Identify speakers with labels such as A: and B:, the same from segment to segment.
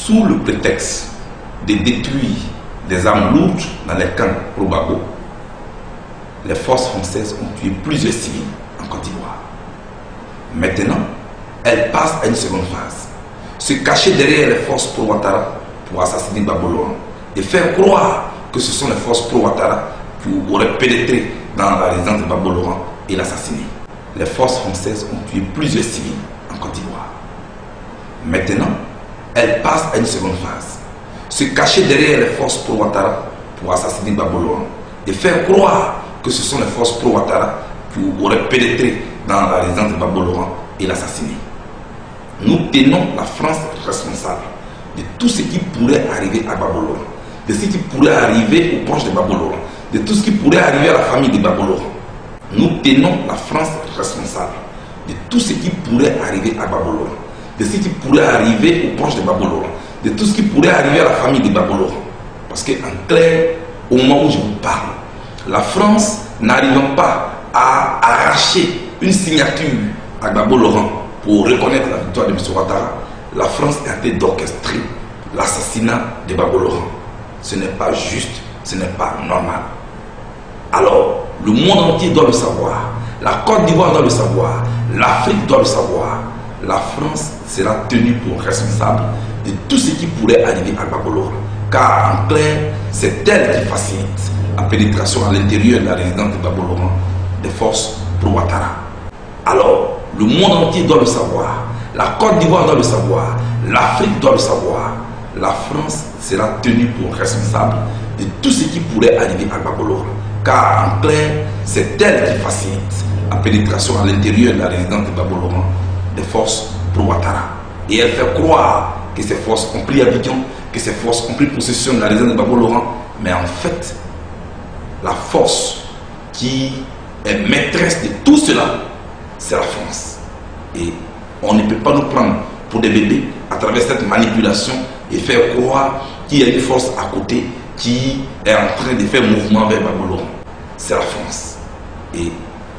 A: sous le prétexte de détruire des armes lourdes dans les camps pro-Gbagbo, les forces françaises ont tué plusieurs civils en Côte d'Ivoire. Maintenant, elles passent à une seconde phase. Se cacher derrière les forces pro-Ouattara pour assassiner Gbagbo Laurent et faire croire que ce sont les forces pro-Ouattara qui auraient pénétré dans la résidence de Gbagbo Laurent et l'assassiné. Les forces françaises ont tué plusieurs civils en Côte d'Ivoire. Maintenant, elles passent à une seconde phase. Se cacher derrière les forces pro-Ouattara pour assassiner Gbagbo Laurent et faire croire que ce sont les forces pro-Ouattara qui auraient pénétré dans la résidence de Gbagbo Laurent et l'assassiné. Nous tenons la France responsable de tout ce qui pourrait arriver à Gbagbo Laurent, de ce qui pourrait arriver aux proches de Gbagbo Laurent, de tout ce qui pourrait arriver à la famille de Gbagbo Laurent. Nous tenons la France responsable de tout ce qui pourrait arriver à Gbagbo Laurent, de ce qui pourrait arriver aux proches de Gbagbo Laurent, de tout ce qui pourrait arriver à la famille de Gbagbo Laurent. Parce qu'en clair, au moment où je vous parle, la France n'arrivant pas à arracher une signature à Gbagbo Laurent pour reconnaître la victoire de M. Ouattara, la France est en train d'orchestrer l'assassinat de Gbagbo Laurent. Ce n'est pas juste, ce n'est pas normal. Alors, le monde entier doit le savoir, la Côte d'Ivoire doit le savoir, l'Afrique doit le savoir. La France sera tenue pour responsable de tout ce qui pourrait arriver à Gbagbo Laurent. Car en clair, c'est elle qui facilite la pénétration à l'intérieur de la résidence de Gbagbo Laurent des forces pro-Ouattara. Alors, le monde entier doit le savoir, la Côte d'Ivoire doit le savoir, l'Afrique doit le savoir. La France sera tenue pour responsable de tout ce qui pourrait arriver à Gbagbo Laurent. Car en clair, c'est elle qui facilite la pénétration à l'intérieur de la résidence de Gbagbo Laurent des forces pro-Ouattara. Et elle fait croire que ces forces ont pris Abidjan, que ces forces ont pris possession de la résidence de Gbagbo Laurent. Mais en fait, la force qui est maîtresse de tout cela, c'est la France. Et on ne peut pas nous prendre pour des bébés à travers cette manipulation et faire croire qu'il y a une force à côté qui est en train de faire mouvement vers Gbagbo Laurent. C'est la France. Et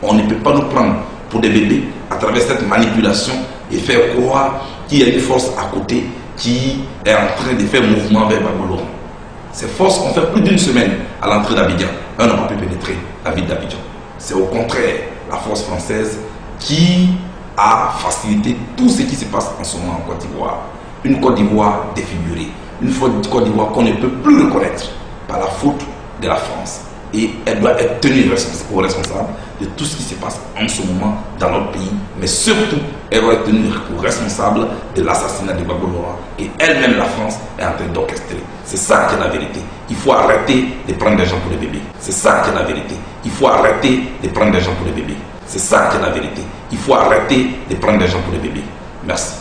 A: on ne peut pas nous prendre pour des bébés à travers cette manipulation et faire croire qu'il y a une force à côté qui est en train de faire mouvement vers Gbagbo Laurent. Ces forces ont fait plus d'une semaine à l'entrée d'Abidjan. On n'a pas pu pénétrer la ville d'Abidjan. C'est au contraire la force française qui a facilité tout ce qui se passe en ce moment en Côte d'Ivoire. Une Côte d'Ivoire défigurée, une Côte d'Ivoire qu'on ne peut plus reconnaître par la faute de la France. Et elle doit être tenue responsable de tout ce qui se passe en ce moment dans notre pays. Mais surtout, elle doit être tenue responsable de l'assassinat de Gbagbo Laurent. Et elle-même, la France, est en train d'orchestrer. C'est ça qui est la vérité. Il faut arrêter de prendre des gens pour des bébés. C'est ça qui est la vérité. Il faut arrêter de prendre des gens pour des bébés. C'est ça qui est la vérité. Il faut arrêter de prendre des gens pour des bébés. Merci.